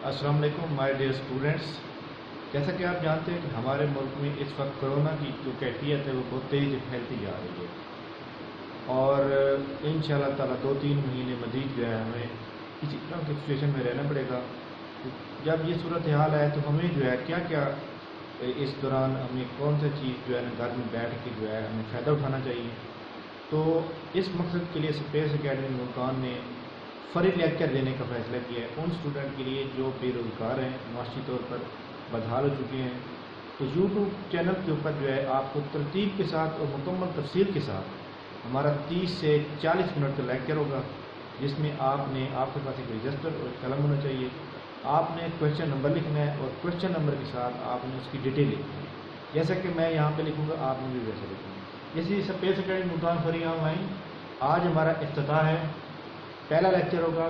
السلام علیکم my dear students. جیسا کہ آپ جانتے ہیں کہ ہمارے ملک میں اس وقت کرونا کی جو کیفیت ہے وہ بہت تیز پھیلتی جا رہی ہے اور ان شاء اللہ تعالیٰ 2-3 مہینے مزید جو ہے ہمیں کسی طرح کی سچویشن میں رہنا پڑے گا. جب یہ صورتحال ہے تو ہمیں جو ہے کیا کیا اس دوران ہمیں کون سا چیز جو ہے گھر میں بیٹھ کے جو ہے ہمیں فائدہ اٹھانا چاہیے. تو اس مقصد کے لیے اسپیس اکیڈمی ملتان نے فری لیکچر دینے کا فیصلہ کیا ہے ان اسٹوڈنٹ کے لیے جو بے روزگار ہیں، معاشی طور پر بدحال ہو چکے ہیں. تو یوٹیوب چینل کے اوپر جو ہے آپ کو ترتیب کے ساتھ اور مکمل تفصیل کے ساتھ ہمارا 30 سے 40 منٹ کا لیکچر ہوگا، جس میں آپ کے پاس ایک رجسٹر اور قلم ہونا چاہیے. آپ نے کویشچن نمبر لکھنا ہے اور کویشچن نمبر کے ساتھ آپ نے اس کی ڈیٹیل لکھنی ہے. جیسا کہ میں یہاں پہ لکھوں گا آپ نے بھی ویسے لکھنا ہے. جیسے space academy Multan free on line آج ہمارا افتتاح ہے. پہلا لیکچر ہوگا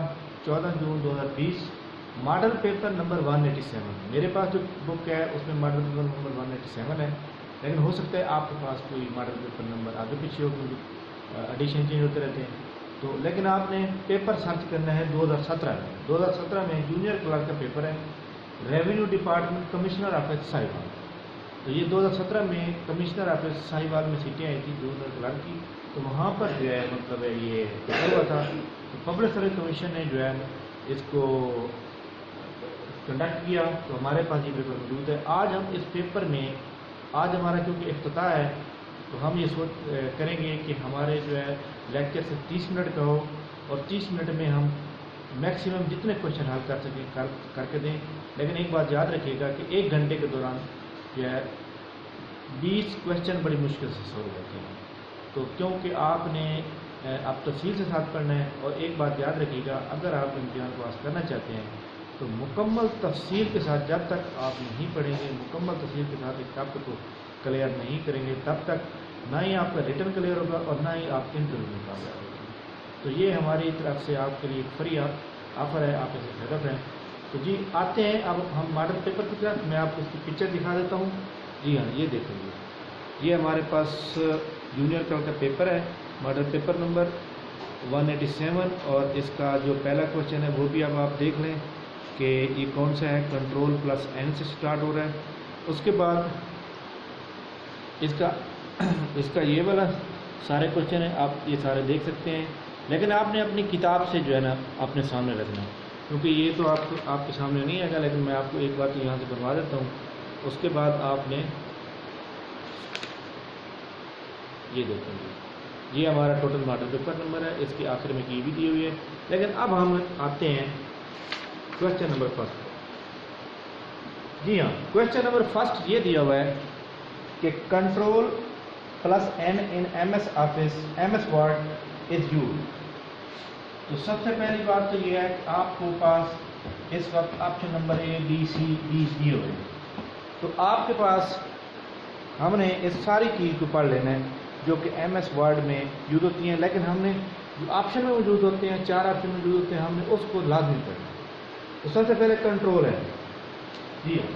14 جون 2020، ماڈل پیپر نمبر 187. میرے پاس جو بک ہے اس میں ماڈل پیپر نمبر 187 ہے، لیکن ہو سکتا ہے آپ کے پاس کوئی ماڈل پیپر نمبر آگے پیچھے ہو، کیونکہ ایڈیشن چینج ہوتے رہتے ہیں. تو لیکن آپ نے پیپر سرچ کرنا ہے 2017 میں جونیئر کلرک کا پیپر ہے، revenue department commissioner office Sahiwal. تو یہ 2017 میں کمشنر آفس ساہیوال میں سیٹیں آئی تھی جونیئر کلرک کی. تو وہاں پر جو ہے مطلب ہے یہ پیپر ہوا تھا. تو پبلک سروس کمیشن نے جو ہے اس کو کنڈکٹ کیا. تو ہمارے پاس یہ پیپر موجود ہے. آج ہم اس پیپر میں آج ہمارا کیونکہ افتتاح ہے تو ہم یہ سوچ کریں گے کہ ہمارے جو ہے لیکچر سے 30 منٹ کا ہو اور 30 منٹ میں ہم میکسیمم جتنے کوشچن حل کر سکیں کر کے دیں. لیکن ایک بات یاد رکھیے گا کہ 1 گھنٹے کے دوران جو ہے 20 کوشچن بڑی مشکل سے سولو ہوتے ہیں. تو کیونکہ آپ نے اب تفصیل سے ساتھ پڑھنا ہے. اور ایک بات یاد رکھیے گا، اگر آپ امتحان پاس کرنا چاہتے ہیں تو مکمل تفصیل کے ساتھ جب تک آپ نہیں پڑھیں گے، مکمل تفصیل کے ساتھ ایک ٹاپک کو کلیئر نہیں کریں گے، تب تک نہ ہی آپ کا ریٹن کلیئر ہوگا اور نہ ہی آپ انٹرویو میں کامیاب ہوگا. تو یہ ہماری طرف سے آپ کے لیے فری آفر ہے، آپ اسے فائدہ اٹھائیں. تو جی آتے ہیں اب ہم ماڈل پیپر کی طرف. میں آپ کو اس کی پکچر دکھا دیتا ہوں. جی ہاں، یہ دیکھیں گے، یہ ہمارے پاس جونیئر کلرک کا پیپر ہے، ماڈل پیپر نمبر 187. اور اس کا جو پہلا کوشچن ہے وہ بھی اب آپ دیکھ لیں کہ یہ کون سا ہے. کنٹرول پلس این سے سٹارٹ ہو رہا ہے. اس کے بعد اس کا یہ والا سارے کوشچن ہیں، آپ یہ سارے دیکھ سکتے ہیں. لیکن آپ نے اپنی کتاب سے جو ہے نا اپنے سامنے رکھنا ہے، کیونکہ یہ تو آپ کے سامنے نہیں آئے گا. لیکن میں آپ کو ایک بات یہاں سے بنوا دیتا ہوں. اس کے بعد آپ نے یہ دیکھیں گے، یہ ہمارا ٹوٹل ماڈل پیپر نمبر ہے. اس کے آخر میں کی بھی دی ہوئی ہے. لیکن اب ہم آتے ہیں کوشچن نمبر فرسٹ. جی ہاں، کوشچن نمبر فرسٹ یہ دیا ہوا ہے کہ control plus N in M S Office M S Word is use. تو سب سے پہلی بات تو یہ ہے کہ آپ کو پاس اس وقت آپشن نمبر اے بی سی ڈی دیے ہوئے ہیں. تو آپ کے پاس ہم نے اس ساری چیز کو پڑھ لینا ہے جو کہ ایم ایس ورڈ میں یوز ہوتی ہیں. لیکن ہم نے جو آپشن میں موجود ہوتے ہیں، 4 آپشن موجود ہوتے ہیں، ہم نے اس کو لازمی پڑھنا ہے. تو سب سے پہلے کنٹرول ہے. جی ہاں،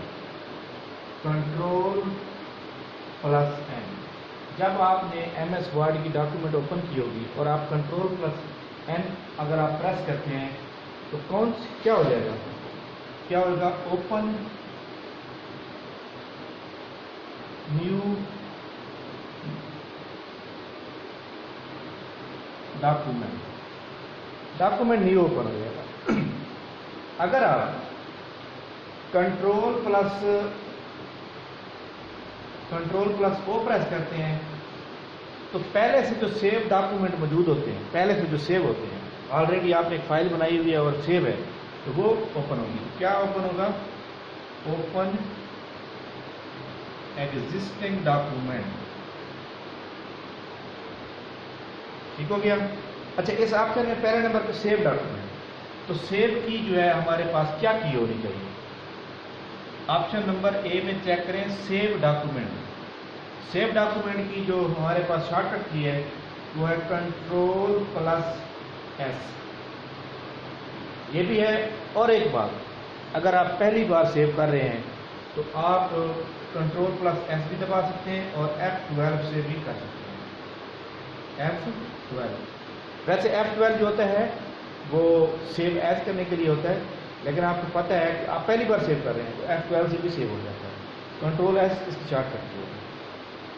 کنٹرول پلس این. جب آپ نے ایم ایس ورڈ کی ڈاکیومنٹ اوپن کی ہوگی اور آپ کنٹرول پلس این اگر آپ پریس کرتے ہیں تو کیا ہو جائے گا؟ کیا ہوگا؟ Open new document new open ہو جائے گا. اگر آپ کنٹرول پلس او پریس کرتے ہیں تو پہلے سے جو سیو ڈاکومنٹ موجود ہوتے ہیں، پہلے سے جو سیو ہوتے ہیں، آلریڈی آپ نے ایک فائل بنائی ہوئی ہے اور سیو ہے، تو وہ اوپن ہوگی. کیا اوپن ہوگا؟ Open existing document. ٹھیک ہو گیا؟ اچھا، اس آپشن میں پہلے نمبر پہ سیو ڈاکومنٹ. تو سیو کی جو ہے ہمارے پاس کیا کی ہونی چاہیے؟ آپشن نمبر اے میں چیک کریں، سیو ڈاکومنٹ. سیو ڈاکومنٹ کی جو ہمارے پاس شارٹ کٹ کی ہے وہ ہے کنٹرول پلس ایس. یہ بھی ہے. اور ایک بات، اگر آپ پہلی بار سیو کر رہے ہیں تو آپ کنٹرول پلس ایس بھی دبا سکتے ہیں اور F12 سے بھی کر سکتے ہیں. F12 ویسے F12 جو ہوتا ہے وہ سیو ایز کرنے کے لیے ہوتا ہے، لیکن آپ کو پتہ ہے کہ آپ پہلی بار سیو کر رہے ہیں تو F12 سے بھی سیو ہو جاتا ہے. کنٹرول ایس اس کی شارٹ کٹ ہوگی.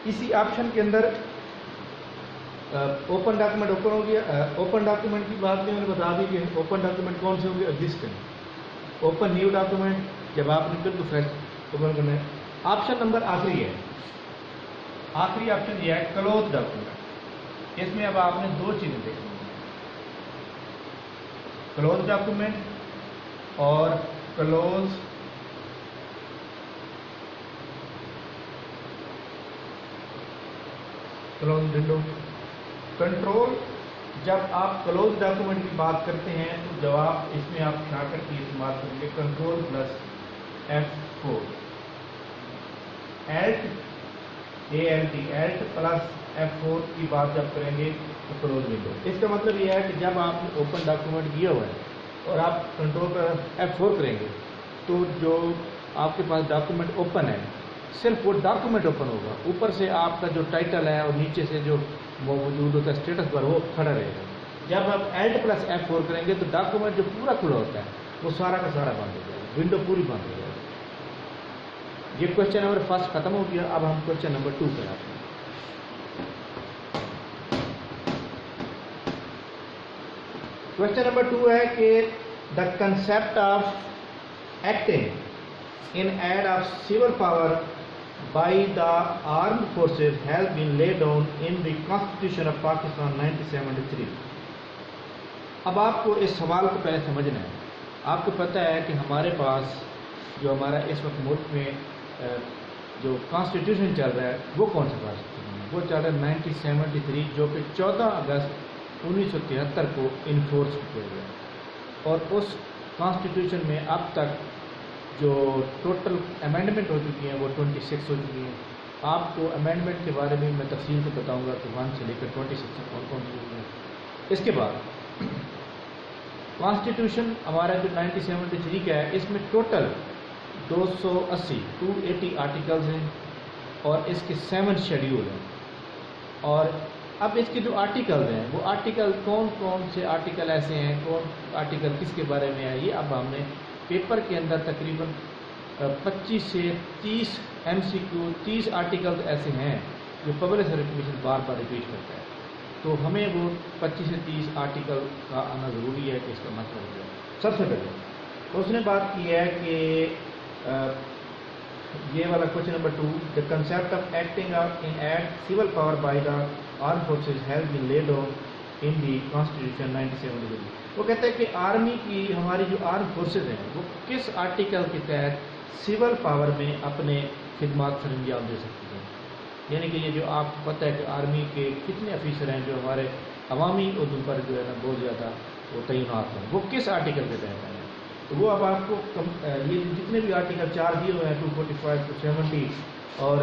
اسی آپشن کے اندر اوپن ڈاکومنٹ اوپن ہو گیا. اوپن ڈاکومنٹ کی بات میں نے بتا دی کہ اوپن ڈاکومنٹ کون سے ہوں گے؟ ایگزسٹنگ. اوپن نیو ڈاکومنٹ جب آپ نے بالکل فریش اوپن کرنا ہے. آپشن نمبر آخری ہے. آخری آپشن یہ ہے کلوز ڈاکومنٹ. اس میں اب آپ نے دو چیزیں دیکھنی ہیں، کلوز ڈاکومنٹ اور کلوز ونڈو. کنٹرول جب آپ کلوز ڈاکومنٹ کی بات کرتے ہیں تو جواب اس میں آپ شارٹ کٹ کی استعمال کریں گے control plus F4. Alt plus F4 کی بات جب کریں گے تو کلوز ونڈو. اس کا مطلب یہ ہے کہ جب آپ نے اوپن ڈاکومنٹ کیا ہوا ہے اور آپ کنٹرول پر F4 کریں گے تو جو آپ کے پاس ڈاکومنٹ اوپن ہے صرف وہ ڈاکومنٹ اوپن ہوگا. اوپر سے آپ کا جو ٹائٹل ہے اور نیچے سے جو موجود ہوتا ہے اسٹیٹس پر وہ کھڑا رہے گا. جب آپ Alt پلس F4 کریں گے تو ڈاکومنٹ جو پورا کھلا ہوتا ہے وہ سارا کا سارا بند ہو جائے گا، ونڈو پوری بند ہو جائے گی. یہ کوشچن نمبر 1 ختم ہو گیا. اب ہم کوشچن نمبر 2 پہ آتے ہیں. کوشچن نمبر 2 ہے کہ the concept of acting in aid of civil power by the armed forces has been laid down in the constitution of Pakistan 1973. اب آپ کو اس سوال کو پہلے سمجھنا ہے. آپ کو پتہ ہے کہ ہمارے پاس جو ہمارا اس وقت ملک میں جو کانسٹیٹیوشن چل رہا ہے وہ کون سا کانسٹیٹیوشن ہے؟ وہ چل رہا ہے 1973 جو کہ 14 اگست 1973 کو انفورس کیا گیا. اور اس کانسٹیٹیوشن میں اب تک جو ٹوٹل امینڈمنٹ ہو چکی ہیں وہ 26 ہو چکی ہیں. آپ کو امینڈمنٹ کے بارے میں تفصیل سے بتاؤں گا کہ 1 سے لے کر 26 تک کون کون سی ہوئی ہیں. اس کے بعد کانسٹیٹیوشن ہمارا جو 1973 کا ہے اس میں ٹوٹل 280 آرٹیکلز ہیں اور اس کے 7 شیڈیول ہیں. اور اب اس کے جو آرٹیکلز ہیں وہ آرٹیکل کون کون سے آرٹیکل ایسے ہیں، کون آرٹیکل کس کے بارے میں ہے، یہ اب ہم نے پیپر کے اندر تقریباً 25 سے 30 MCQ 30 آرٹیکلز ایسے ہیں جو پبلک سروس کمیشن بار بار ریپیٹ کرتا ہے. تو ہمیں وہ 25 سے 30 آرٹیکل کا آنا ضروری ہے کہ اس کا مطلب ہے. سب سے پہلے اس نے بات کی ہے کہ یہ والا question number 2 the concept of acting in aid civil power by the arm forces has been laid down in the constitution 1973. وہ کہتا ہے کہ آرمی کی ہماری جو آرم فورسز ہیں وہ کس آرٹیکل کے تحت سول پاور میں اپنے خدمات سر انجام دے سکتی ہیں. یعنی کہ یہ جو آپ کو پتہ ہے کہ آرمی کے کتنے افیسر ہیں جو ہمارے عوامی عہدوں پر جو ہے نا بہت زیادہ وہ تعینات ہیں، وہ کس آرٹیکل کے تحت ہیں. تو وہ اب آپ کو یہ جتنے بھی آرٹیکل 4 دیے ہوئے ہیں 245 270 اور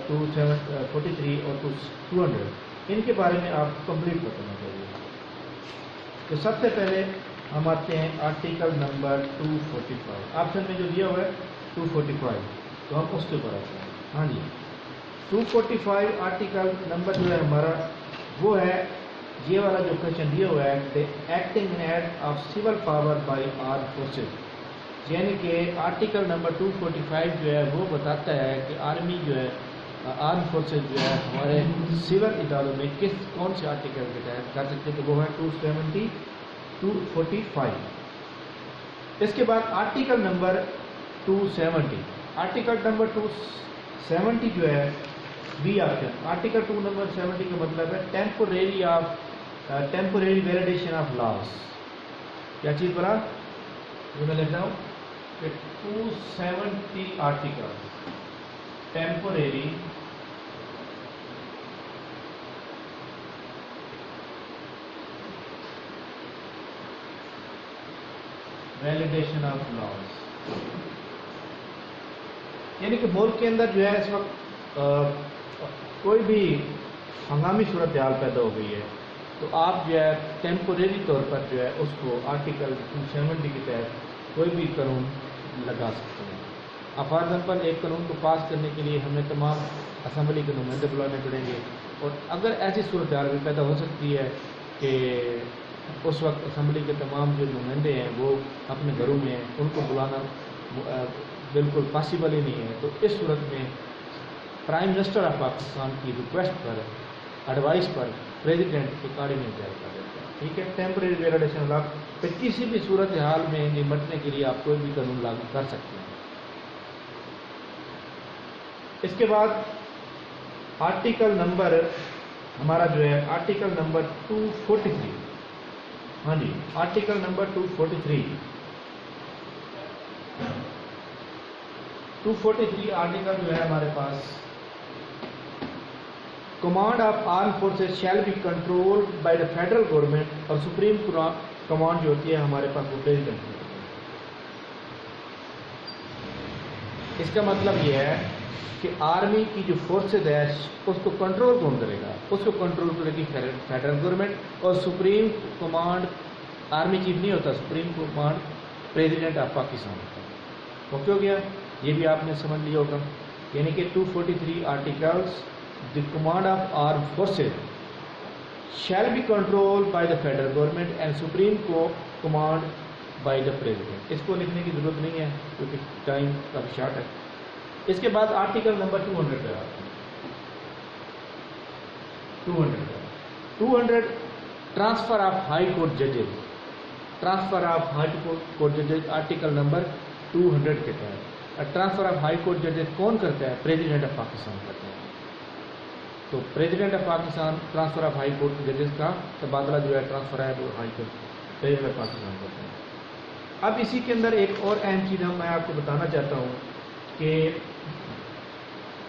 243 اور 200 ان کے بارے میں آپ کو کمپلیٹ بتانا چاہیے. تو سب سے پہلے ہم آتے ہیں آرٹیکل نمبر 245. آپشن میں جو دیا ہوا ہے 245 تو ہم اس کے اوپر آتے ہیں. ہاں جی 245 آرٹیکل نمبر جو ہے ہمارا وہ ہے یہ والا جو کوشچن دیا ہوا ہے acting in aid of civil power by arm forces. یعنی کہ آرٹیکل نمبر 245 جو ہے وہ بتاتا ہے کہ آرمی جو ہے آرم فورسز جو ہے ہمارے سول اداروں میں کون سے آرٹیکل کے تحت کر سکتے ہیں. تو وہ ہے 270 245. اس کے بعد آرٹیکل نمبر 270. آرٹیکل نمبر 270 جو ہے بی آپشن. آرٹیکل 2 نمبر 70 کا مطلب ہے ٹیمپوریری ویلیڈیشن آف لاس. کیا چیز بنا میں لکھ رہا ہوں کہ 270 آرٹیکل ٹیمپوریری ویلیڈیشن آف لاس. یعنی کہ ملک کے اندر جو ہے اس وقت کوئی بھی ہنگامی صورتحال پیدا ہو گئی ہے تو آپ جو ہے ٹیمپوریری طور پر جو ہے اس کو آرٹیکل 270 کے تحت کوئی بھی قانون لگا سکتے ہیں. اب فار ایگزامپل ایک قانون کو پاس کرنے کے لیے ہمیں تمام اسمبلی کے نمائندے بلانے پڑیں گے اور اگر ایسی صورتحال بھی پیدا ہو سکتی ہے کہ اس وقت اسمبلی کے تمام جو نمائندے ہیں وہ اپنے گھروں میں ہیں، ان کو بلانا بالکل پاسبل ہی نہیں ہے. تو اس صورت میں پرائم منسٹر آف پاکستان کی ریکویسٹ پر، ایڈوائس پر پریزیڈنٹ ایک آرڈیننس جاری کر دیتا ہے. ٹھیک ہے، ٹیمپریری ریگولیشن لاء پہ کسی بھی صورت حال میں نمٹنے کے لیے آپ کوئی بھی قانون لاگو کر سکتے ہیں. اس کے بعد آرٹیکل نمبر ہمارا جو ہے آرٹیکل نمبر 243. ہاں جی، آرٹیکل نمبر 243. 243 آرٹیکل جو ہے ہمارے پاس، command of arm forces shall be controlled by the federal government, اور سپریم کمانڈ جو ہوتی ہے ہمارے پاس وہ پریزیڈنٹ کی ہوتی ہے. اس کا مطلب یہ ہے کہ آرمی کی جو فورسز ہے اس کو کنٹرول کون کرے گا؟ اس کو کنٹرول کرے گی فیڈرل گورنمنٹ، اور سپریم کمانڈ آرمی چیف نہیں ہوتا، supreme command president of Pakistan ہوتا ہے. اوکے ہو گیا، یہ بھی آپ نے سمجھ لیا ہوگا. یعنی کہ 243 articles, the command of arm forces shall be control by the federal government and supreme کو کمانڈ بائی دا پریزیڈنٹ. اس کو لکھنے کی ضرورت نہیں ہے کیونکہ ٹائم کافی شارٹ ہے. اس کے بعد آرٹیکل نمبر 200 پہ آتے ہیں. 200 ٹرانسفر آف ہائی کورٹ ججز. ٹرانسفر آف ہائی کورٹ ججز آرٹیکل نمبر 200 کے تحت. ٹرانسفر آف ہائی کورٹ ججز کون کرتا ہے؟ پریزیڈنٹ آف پاکستان کرتا ہے. تو president of Pakistan transfer of high court ججز کا تبادلہ جو ہے ٹرانسفر ہے وہ high court president of Pakistan کرتا ہے. اب اسی کے اندر ایک اور اہم چیز میں آپ کو بتانا چاہتا ہوں کہ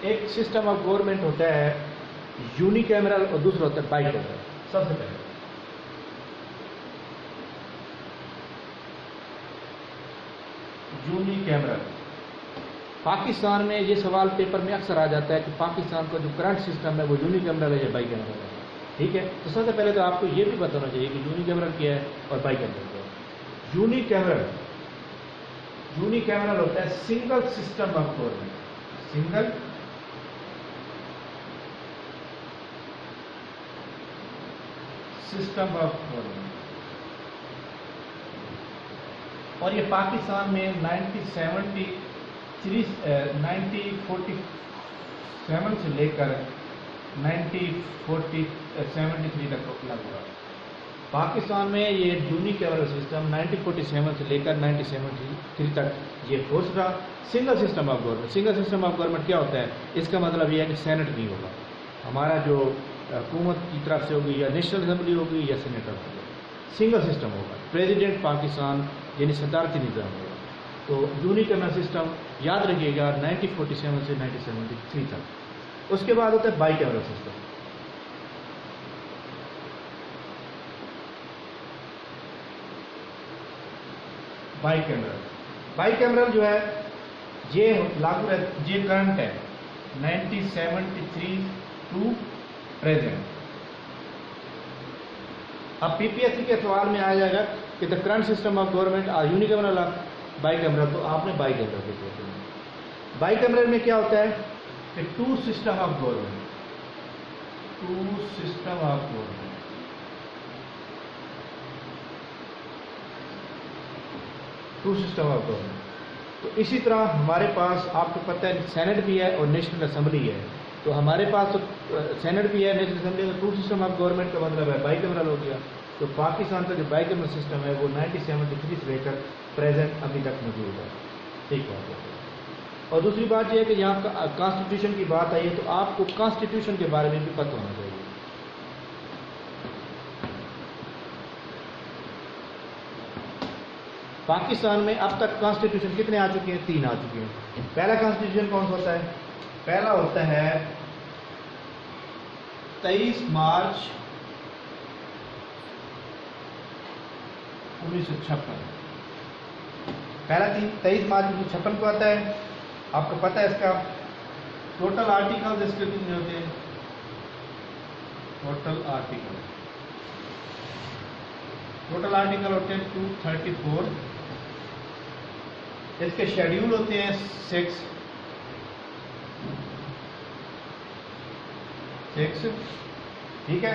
ایک سسٹم آف گورنمنٹ ہوتا ہے یونی کیمرل اور دوسرا ہوتا ہے بائی کیمرل. سب سے پہلے یونی کیمرل. پاکستان میں یہ سوال پیپر میں اکثر آ جاتا ہے کہ پاکستان کا جو کرنٹ سسٹم ہے وہ یونی کیمرل ہے یا بائی کیمرل ہے. ٹھیک ہے، تو سب سے پہلے تو آپ کو یہ بھی بتانا چاہیے کہ یونی کیمرل کیا ہے اور بائی کیمرل کیا ہے. یونی کیمرل ہوتا ہے single system of government. Single system of government. اور یہ پاکستان میں 1947 سے لے کر 1973 تک لاگو ہوا. پاکستان میں یہ یونی کیمرل سسٹم 1947 سے لے کر 1973 تک یہ فورس رہا. Single system of government. Single system of government کیا ہوتا ہے؟ اس کا مطلب یہ ہے کہ سینٹ نہیں ہوگا. ہمارا جو حکومت کی طرف سے ہوگی یا نیشنل اسمبلی ہوگی یا سینیٹر ہوگا. سنگل سسٹم ہوگا. پریزیڈنٹ پاکستان یعنی صدارتی نظام ہوگا. تو یونی کیمرل سسٹم یاد رکھیے گا 1947 سے 1973 تک. اس کے بعد ہوتا ہے by cameral system. By cameral جو ہے یہ لاگو ہے، یہ کرنٹ ہے 1973 ٹو پریزنٹ. اب پی پی ایس سی کے سوال میں آیا جائے گا کہ the current system of government are unicameral of bicameral, تو آپ نے بائی کیمرل کے سوچنا. بائی کیمرل میں کیا ہوتا ہے کہ ٹو سسٹم آف گورنمنٹ. تو اسی طرح ہمارے پاس آپ کو پتہ ہے سینٹ بھی ہے اور نیشنل اسمبلی ہے. تو ہمارے پاس تو سینٹ بھی ہے، نیشنل اسمبلی ہے. ٹو سسٹم آف گورنمنٹ کا مطلب ہے بائی کیمرل ہو گیا. تو پاکستان کا جو بائی کیمرل سسٹم ہے وہ 1973 سے لے کر پریزنٹ ابھی تک موجود ہے. ٹھیک بات ہے. اور دوسری بات یہ ہے کہ یہاں کانسٹیٹیوشن کی بات آئی ہے تو آپ کو کانسٹیٹیوشن کے بارے میں بھی پتہ ہونا چاہیے. پاکستان میں اب تک کانسٹیٹیوشن کتنے آ چکے ہیں؟ 3 آ چکے ہیں. پہلا کانسٹیٹیوشن کون سا ہوتا ہے؟ پہلا ہوتا ہے 23 مارچ 1956. پہلا 23 مارچ 1956 کو آتا ہے. آپ کو پتہ ہے اس کا ٹوٹل آرٹیکل اس کے کتنے ہوتے ہیں؟ ٹوٹل آرٹیکل ہوتے ہیں 234. اس کے شیڈیول ہوتے ہیں 6. ٹھیک ہے.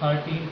13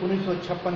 1956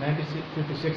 1956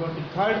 23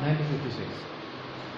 1956।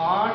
8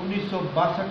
1962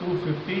250,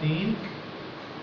3।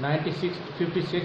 1956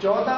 14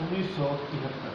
1973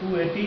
280,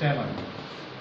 7।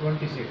26।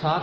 7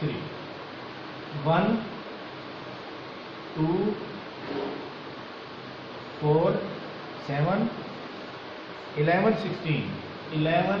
3, 1, 2, 4, 7, 11, 16, 11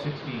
16।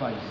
22।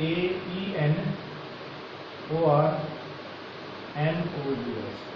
AENORMOUS।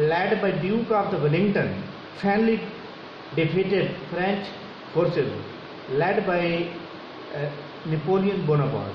led by Duke of the Wellington finally defeated French forces led by Napoleon Bonaparte।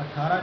18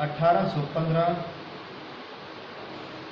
1815।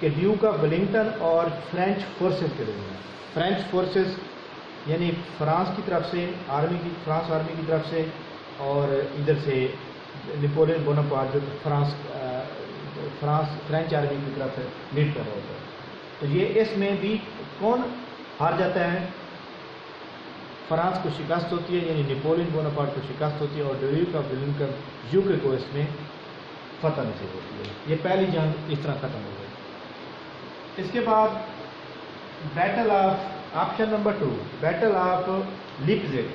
کہ ڈیوک آف ویلنگٹن اور فرینچ فورسز کے درمیان. فرینچ فورسز یعنی فرانس کی طرف سے فرانس آرمی کی طرف سے، اور ادھر سے نیپولین بوناپارٹ جو فرینچ آرمی کی طرف سے لیڈ کر رہا ہوتا ہے. تو یہ اس میں بھی کون ہار جاتا ہے؟ فرانس کو شکست ہوتی ہے، یعنی نیپولین بوناپارٹ کو شکست ہوتی ہے، اور ڈیوک آف ویلنگٹن یوکے کو اس میں فتح نصیب ہوتی ہے. یہ پہلی جنگ اس طرح ختم ہو گئی. اس کے بعد battle of option number 2 battle of Leipzig.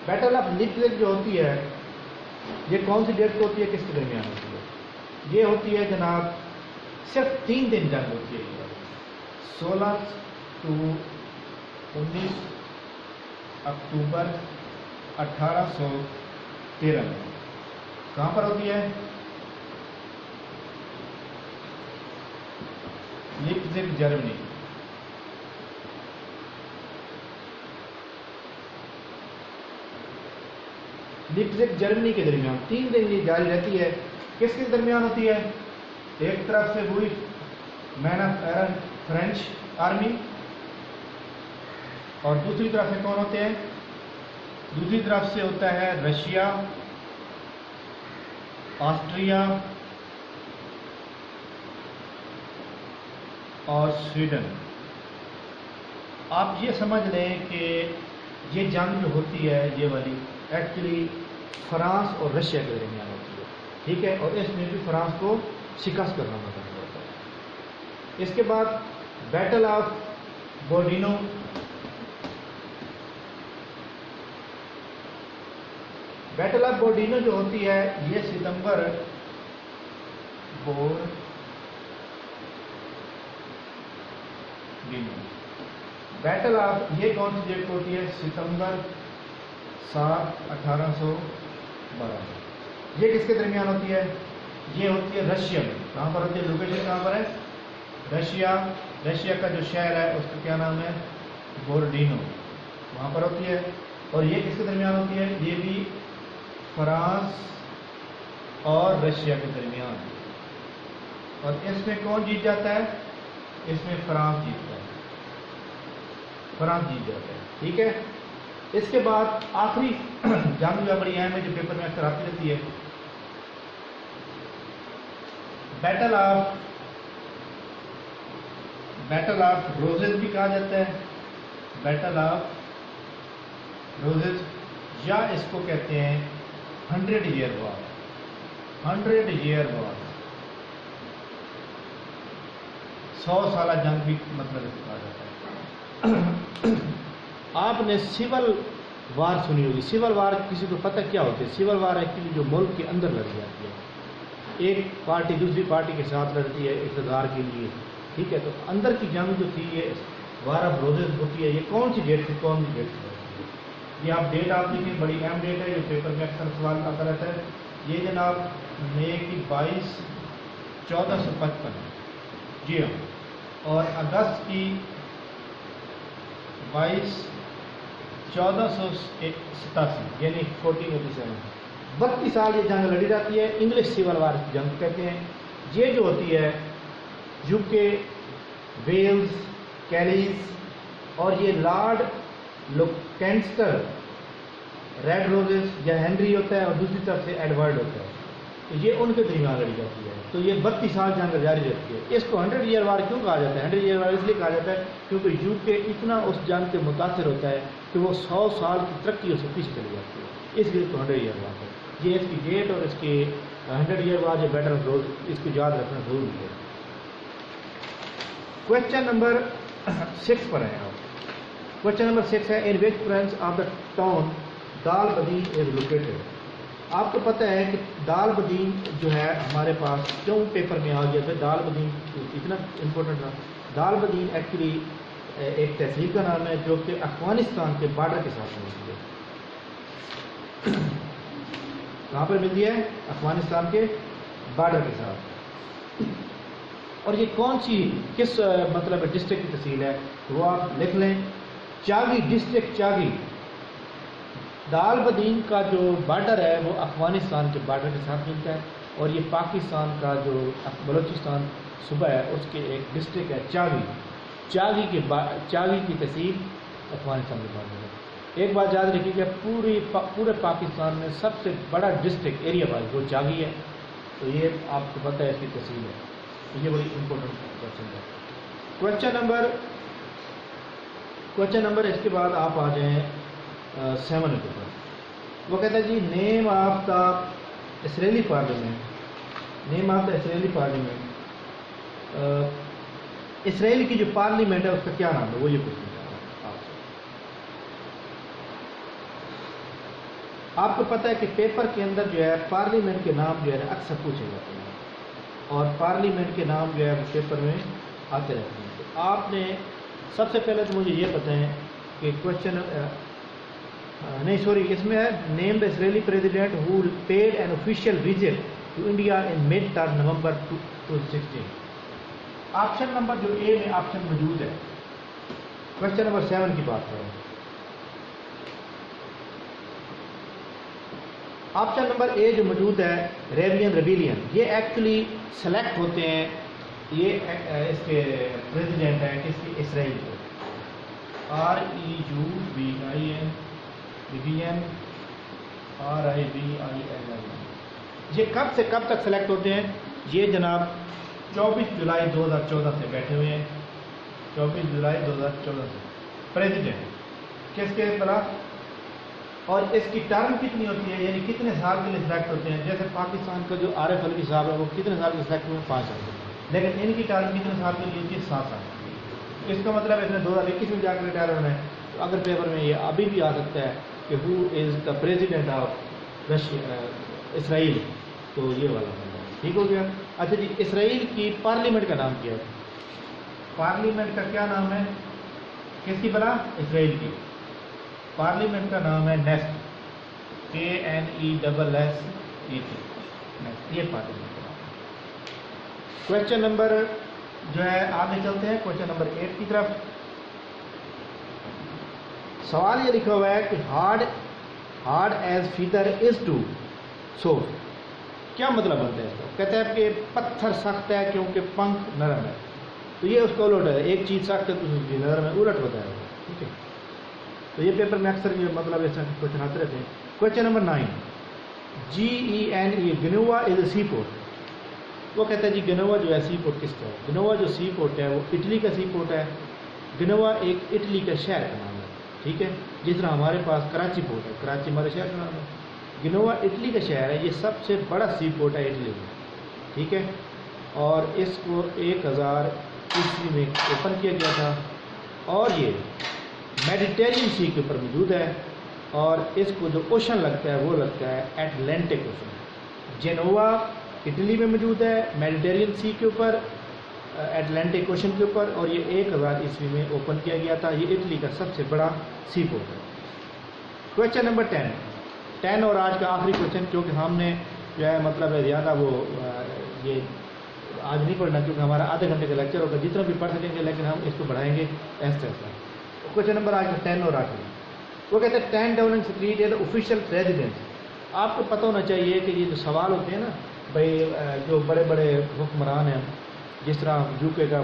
Battle of Leipzig جو ہوتی ہے یہ کون سی ڈیٹ کو ہوتی ہے، کس کے درمیان ہوتی ہے؟ یہ ہوتی ہے جناب صرف 3 دن جنگ ہوتی ہے، 16 to 19 اکتوبر 1813 میں. کہاں پر ہوتی ہے؟ لیپزگ جرمنی. لیپزگ جرمنی کے درمیان 3 دن یہ جاری رہتی ہے. کس کے درمیان ہوتی ہے؟ ایک طرف سے ہوئی مین آف ایرن فرینچ آرمی، اور دوسری طرف سے کون ہوتے ہیں؟ دوسری طرف سے ہوتا ہے رشیا، آسٹریا اور سویڈن. آپ یہ سمجھ لیں کہ یہ جنگ جو ہوتی ہے یہ والی ایکچولی فرانس اور رشیا کے درمیان ہوتی ہے، ٹھیک ہے، اور اس میں بھی فرانس کو شکست کرنا ہوتا ہے. اس کے بعد بیٹل آف بورڈینو. بیٹل آف بورڈینو جو ہوتی ہے یہ ستمبر بیٹل آف یہ کون سی ڈیٹ کو ہوتی ہے؟ ستمبر 7 1812. یہ کس کے درمیان ہوتی ہے؟ یہ ہوتی ہے رشیا میں. کہاں پر ہوتی ہے؟ لوکیشن کہاں پر ہے؟ رشیا کا جو شہر ہے اس کا کیا نام ہے؟ بورڈینو. وہاں پر ہوتی ہے. اور یہ کس کے درمیان ہوتی ہے؟ یہ بھی فرانس اور رشیا کے درمیان. اور اس میں کون جیت جاتا ہے؟ اس میں فرانس جیتتا ہے. فرانس جیت جاتا ہے، ٹھیک ہے. اس کے بعد آخری جنگ جو بڑی اہم ہے جو پیپر میں اکثر آتی رہتی ہے، بیٹل آف روزز بھی کہا جاتا ہے. بیٹل آف روزز، یا اس کو کہتے ہیں 100 ایئر وار. 100 ایئر وار 100 سالہ جنگ بھی مطلب اس کو کہا جاتا ہے. آپ نے سول وار سنی ہوگی. سول وار کسی کو پتہ کیا ہوتی ہے؟ سول وار ایکچولی جو ملک کے اندر لڑی جاتی ہے، ایک پارٹی دوسری پارٹی کے ساتھ لڑتی ہے اقتدار کے لیے، ٹھیک ہے. تو اندر کی جنگ جو تھی یہ وار آف روزز ہوتی ہے. یہ کون سی ڈیٹ تھی؟ کون سی ڈیٹ تھی؟ یہ آپ ڈیٹ آپ لکھیں، بڑی اہم ڈیٹ ہے جو پیپر میں اکثر سوال آتا رہتا ہے. یہ جناب مئی کی 22 1455، جی ہاں. اور اگست کی 22 1487 یعنی 1487. 32 سال یہ جنگ لڑی جاتی ہے. انگلش سول وار کی جنگ کہتے ہیں. یہ جو ہوتی ہے یوکے، ویلز، کیلیز اور یہ لارڈ لوکینسٹر، ریڈ روزز یا ہینری ہوتا ہے اور دوسری طرف سے ایڈورڈ ہوتا ہے. تو یہ ان کے درمیان لڑی جاتی ہے. تو یہ 32 سال جنگ جاری رہتی ہے. اس کو 100 ایئر وار کیوں کہا جاتا ہے؟ 100 ایئر وار اس لیے کہا جاتا ہے کیونکہ یوکے اتنا اس جنگ سے متاثر ہوتا ہے کہ وہ 100 سال کی ترقی اس سے پیچھے چلی جاتی ہے. اس لیے اس کو 100 ایئر وار ہے. یہ اس کی ڈیٹ اور اس کے 100 ایئر وار جو بیٹل آف روز، اس کو یاد رکھنا ضروری ہے. کوشچن نمبر 6 پر ہیں آپ. کوشچن نمبر 6 ہے ان وچ پرنس آف دا ٹاؤن دال بدین از لوکیٹڈ. آپ کو پتہ ہے کہ دال بدین جو ہے ہمارے پاس کیوں پیپر میں آ گیا تھا؟ دال بدین اتنا امپورٹنٹ تھا. دال بدین ایکچولی ایک تحصیل کا نام ہے جو کہ افغانستان کے بارڈر کے ساتھ ملتی ہے. کہاں پر ملتی ہے؟ افغانستان کے بارڈر کے ساتھ. اور یہ کون سی کس مطلب ڈسٹرکٹ کی تحصیل ہے وہ آپ لکھ لیں. چاگی ڈسٹرکٹ، چاگی دال بدین کا جو بارڈر ہے وہ افغانستان کے بارڈر کے ساتھ ملتا ہے، اور یہ پاکستان کا جو بلوچستان صوبہ ہے اس کے ایک ڈسٹرکٹ ہے چاغی کی تحصیل افغانستان کے بارڈر ہے۔ ایک بات یاد رکھیے کہ پورے پاکستان میں سب سے بڑا ڈسٹرکٹ ایریا وائز وہ چاغی ہے، تو یہ آپ کو پتہ ہے اس کی تحصیل ہے، تو یہ بڑی امپورٹنٹ کوشچن ہے۔ کوشچن نمبر اس کے بعد آپ آ جائیں 7 کے اوپر۔ وہ کہتا ہے جی name of the Israeli parliament, اسرائیل کی جو پارلیمنٹ ہے اس کا کیا نام ہے، وہ یہ پوچھنا چاہ رہا ہوں آپ سے۔ آپ کو پتہ ہے کہ پیپر کے اندر جو ہے پارلیمنٹ کے نام جو ہے اکثر پوچھے جاتے ہیں، اور پارلیمنٹ کے نام جو ہے وہ پیپر میں آتے رہتے ہیں۔ تو آپ نے سب سے پہلے تو مجھے یہ پتہ ہے کہ اس میں ہے name the Israeli president who paid an official visit to India in mid November 2016۔ Option number جو اے میں آپشن موجود ہے، کوشچن نمبر 7 کی بات کریں۔ آپشن نمبر اے جو موجود ہے ریبیلین، یہ ایکچولی سلیکٹ ہوتے ہیں، یہ اس کے پریزیڈنٹ ہیں کس کی، اسرائیل کے، یہ کب سے کب تک سلیکٹ ہوتے ہیں؟ یہ جناب 24 جولائی 2014 سے بیٹھے ہوئے ہیں، 24 جولائی 2014 سے پریزیڈنٹ کس کے خلاف، اور اس کی ٹرم کتنی ہوتی ہے، یعنی کتنے سال کے لیے سلیکٹ ہوتے ہیں۔ جیسے پاکستان کا جو عارف علوی صاحب ہے وہ کتنے سال کے سلیکٹ ہوئے ہیں، 5 سال کے، لیکن ان کی ٹرم کتنے سال کے لیے ہوتی ہے، 7 سال کی۔ اس کا مطلب ہے اس نے 2021 میں جا کے ریٹائر ہونا ہے، تو اگر پیپر میں یہ ابھی بھی آ سکتا ہے کہ ہو از دا پریزیڈنٹ آف اسرائیل، تو یہ والا بندہ ٹھیک ہو گیا۔ اچھا جی، اسرائیل کی پارلیمنٹ کا نام کیا ہے؟ پارلیمنٹ کا کیا نام ہے؟ کس کی بلا؟ اسرائیل کی پارلیمنٹ کا نام ہے نیسٹ، KNESSET، یہ پارلیمنٹ کا نام ہے۔ کوشچن نمبر جو ہے آگے چلتے ہیں، کوشچن نمبر 8 کی طرف۔ سوال یہ لکھا ہوا ہے کہ hard as feather is too soft, کیا مطلب بنتا ہے اس کا؟ کہتے ہیں کہ پتھر سخت ہے کیونکہ پنکھ نرم ہے، تو یہ اس کو الٹ ہے، ایک چیز سخت ہے دوسری چیز نرم ہے، الٹ ہوتا ہے، ٹھیک ہے۔ تو یہ پیپر میں اکثر یہ مطلب ایسا کوشچن آتے رہتے ہیں۔ کوشچن نمبر 9، GENE، گنوا از اے سی پورٹ۔ وہ کہتا ہے جی گنوا جو ہے سی پورٹ کس کا ہے؟ گنوا جو سی پورٹ ہے وہ اٹلی کا سی پورٹ ہے۔ گنوا ایک اٹلی کا شہر کا نام ہے، ٹھیک ہے، جس طرح ہمارے پاس کراچی پورٹ ہے، کراچی ہمارے شہر کا نام ہے۔ گنوا اٹلی کا شہر ہے، یہ سب سے بڑا سی پورٹ ہے اٹلی میں، ٹھیک ہے، اور اس کو 1000 عیسوی میں اوپن کیا گیا تھا، اور یہ میڈیٹرینین سی کے اوپر موجود ہے، اور اس کو جو اوشن لگتا ہے وہ لگتا ہے اٹلانٹک اوشن۔ جنوا اٹلی میں موجود ہے، میڈیٹرینین سی کے اوپر، اٹلانٹک اوشن کے اوپر، اور یہ 1000 عیسوی میں اوپن کیا گیا تھا۔ یہ اٹلی کا سب سے بڑا سی پورٹ ہے۔ کوشچن نمبر 10 اور آج کا آخری کوشچن، کیونکہ ہم نے جو ہے مطلب ہے زیادہ وہ یہ آج نہیں پڑھنا کیونکہ ہمارا آدھے گھنٹے کا لیکچر ہوگا، جتنا بھی پڑھ سکیں گے، لیکن ہم اس کو بڑھائیں گے ایسا ایسا۔ کوشچن نمبر آج کا 10 اور آخری، وہ کہتے ہیں 10 ڈاؤننگ اسٹریٹ از آفیشیل ریزیڈنس۔ آپ کو پتہ ہونا چاہیے کہ یہ جو سوال ہوتے ہیں نا بھائی، جو بڑے بڑے حکمران ہیں، جس طرح UK کا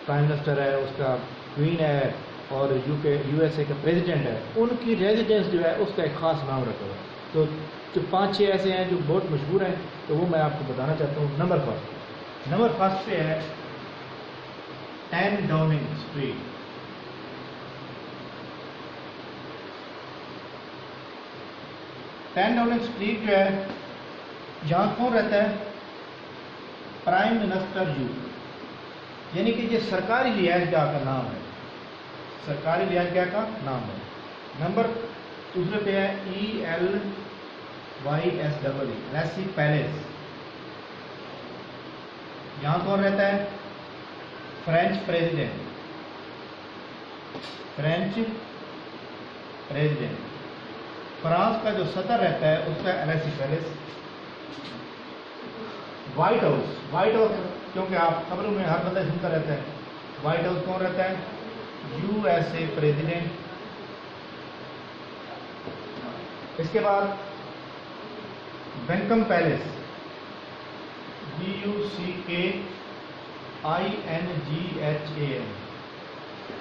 پرائم منسٹر ہے، اس کا کوئین ہے، اور USA کا پریزیڈنٹ ہے، ان کی ریزیڈنس جو ہے اس کا ایک خاص نام رکھا ہوا ہے۔ تو جو 5-6 ایسے ہیں جو بہت مشہور ہیں، تو وہ میں آپ کو بتانا چاہتا ہوں۔ نمبر فرسٹ پہ ہے 10 ڈاؤننگ اسٹریٹ۔ 10 ڈاؤننگ اسٹریٹ جو ہے، یہاں کون رہتا ہے؟ پرائم منسٹر یعنی کہ یہ سرکاری رہائش گاہ کا نام ہے، سرکاری رہائش گاہ کا نام ہے۔ نمبر دوسرے پہ ہے ELYSEE، لیسی پیلیس۔ یہاں کون رہتا ہے؟ French president. فرانس کا جو صدر رہتا ہے اس کا لیسی پیلیس۔ وائٹ ہاؤس کیونکہ آپ خبروں میں ہر بندہ سنتا رہتا ہے، وائٹ ہاؤس کون رہتا ہے؟ USA president. اس کے بعد بینکم پیلس، BUCKINGHAM،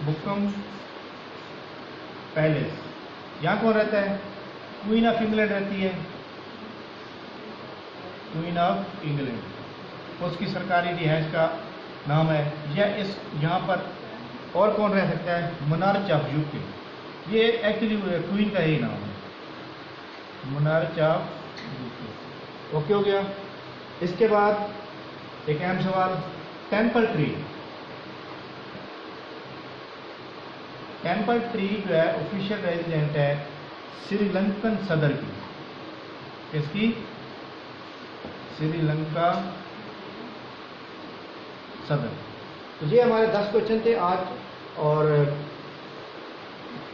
بکم پیلس. یہاں کون رہتا ہے؟ کوئین آف انگلینڈ رہتی ہے، کوئین آف انگلینڈ، اس کی سرکاری رہائش کا نام ہے. یا اس یہاں پر اور کون رہ سکتا ہے؟ monarch of UK. یہ ایکچولی کوئین کا یہی نام ہے، monarch آف UK. اوکے ہو گیا. اس کے بعد ایک اہم سوال، ٹیمپل ٹری. ٹیمپل ٹری جو ہے آفیشیل ریزیڈنٹ ہے سری لنکن صدر کی. کس کی؟ سری لنکا صدر. تو یہ ہمارے 10 کوشچن تھے آج، اور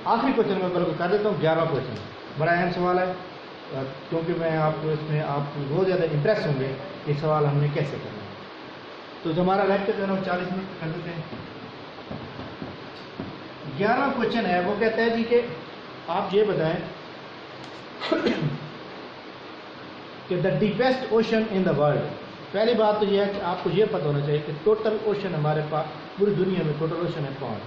آخری کوشچن میں کر دیتا ہوں 11واں کوشچن. بڑا اہم سوال ہے، کیونکہ میں آپ کو اس میں آپ بہت زیادہ امپریس ہوں گے یہ سوال ہم نے کیسے کرنا ہے. تو جو ہمارا لیکچر جو ہے نا 40 منٹ کر دیتے ہیں. 11واں کوشچن ہے، وہ کہتا ہے جی کہ آپ یہ بتائیں کہ دا ڈیپیسٹ اوشن ان دا ورلڈ. پہلی بات تو یہ ہے کہ آپ کو یہ پتہ ہونا چاہیے کہ ٹوٹل اوشن ہمارے پاس پوری دنیا میں ٹوٹل اوشن ہے 5.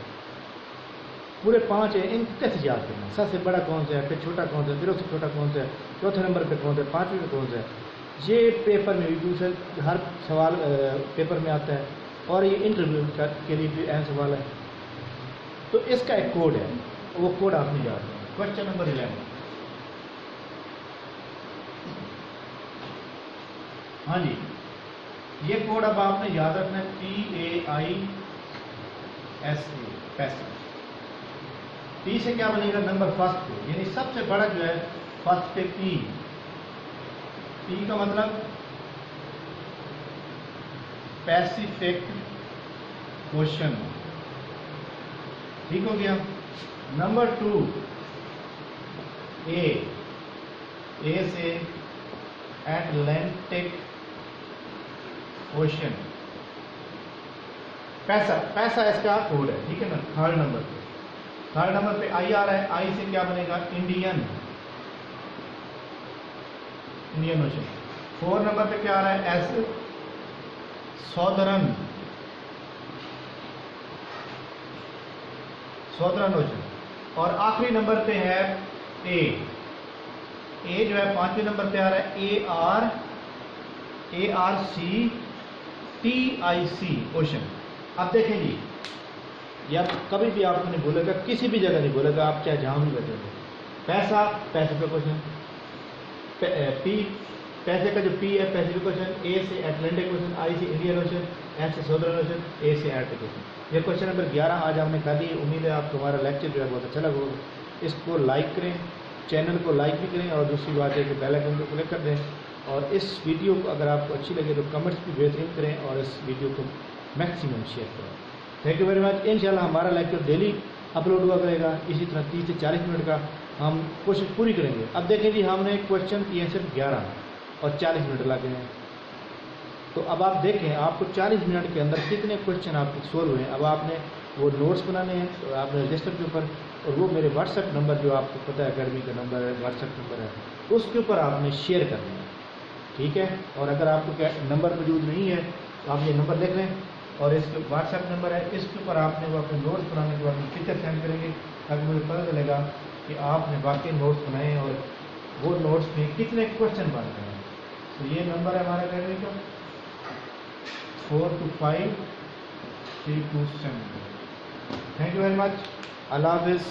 پورے 5 ہیں، ان کو کیسے یاد کرنا ہے؟ سب سے بڑا کون سا ہے، پھر چھوٹا کون سا ہے، پھر اس سے چھوٹا کون سا ہے، چوتھے نمبر پہ کون سا ہے، 5ویں پہ کون سا ہے. یہ پیپر میں بھی دوسرے ہر سوال پیپر میں آتا ہے، اور یہ انٹرویو کے لیے بھی اہم سوال ہے. تو اس کا ایک کوڈ ہے، وہ کوڈ آپ نے یاد کرنا. Question number 11. ہاں جی، یہ کوڈ اب آپ نے یاد رکھنا ہے، PAISA، پیسہ. پی سے کیا بنے گا؟ نمبر فرسٹ پہ، یعنی سب سے بڑا جو ہے فرسٹ پہ پی. پی کا مطلب پیسیفک اوشن. ٹھیک ہو گیا. نمبر 2 اے سے اٹلانٹک اوشن. پیسہ اس کا کوڈ ہے، ٹھیک ہے نا. تھرڈ نمبر پہ آئی آ رہا ہے. آئی سے کیا بنے گا؟ Indian ocean. 4 نمبر پہ کیا آ رہا ہے؟ Yes, Southern Ocean. اور آخری نمبر پہ ہے اے جو ہے 5ویں نمبر پہ آ رہا ہے ARCTIC اوشن. اب دیکھیں جی، یا کبھی بھی آپ کو نہیں بولے گا، کسی بھی جگہ نہیں بولے گا، آپ چاہے جہاں بھی بیٹھے ہو. پیسے پہ کوشچن، پی پیسے کا جو پی ہے پیسیفک اوشن، اے سے اٹلانٹک اوشن، آئی سے انڈین اوشن، ایس سے سودرن اوشن، اے سے آرکٹک اوشن. یہ کوشچن نمبر 11 آج ہم نے کر دی. امید ہے آپ کو ہمارا لیکچر جو ہے بہت اچھا لگا ہوگا. اس کو لائک کریں، چینل کو لائک بھی کریں، اور دوسری بات ہے کہ بیل آئیکن کو کلک کر دیں. اور اس ویڈیو کو اگر آپ کو اچھی لگے تو کمنٹس بھی بہترین کریں، اور اس ویڈیو کو میکسیمم شیئر کریں. تھینک یو ویری مچ. انشاءاللہ ہمارا لیکچر ڈیلی اپلوڈ ہوا کرے گا، اسی طرح 30 سے 40 منٹ کا ہم کوشش پوری کریں گے. اب دیکھیں جی، ہم نے کوشچن کیے ہیں صرف 11 اور 40 منٹ لگے ہیں. تو اب آپ دیکھیں آپ کو 40 منٹ کے اندر کتنے کوشچن آپ کے سولو ہوئے ہیں. اب آپ نے وہ نوٹس بنانے ہیں، تو آپ نے رجسٹر کے اوپر، اور وہ میرے واٹس ایپ نمبر جو آپ کو پتہ ہے اکیڈمی کا نمبر ہے، واٹس ایپ نمبر ہے، اس کے اوپر آپ نے شیئر کرنا ہے. ٹھیک ہے. اور اگر آپ کو نمبر موجود نہیں ہے تو آپ یہ نمبر لکھ لیں، اور اس کے واٹس ایپ نمبر ہے، اس کے اوپر آپ نے وہ اپنے نوٹس بنانے کے بعد پکچر سینڈ کریں گے، تاکہ مجھے پتہ چلے گا کہ آپ نے واقعی نوٹس بنائے ہیں اور وہ نوٹس میں کتنے کوشچن بن رہے ہیں. تو یہ نمبر ہے ہمارا اکیڈمی کا 425327. Thank you very much. اللہ حافظ.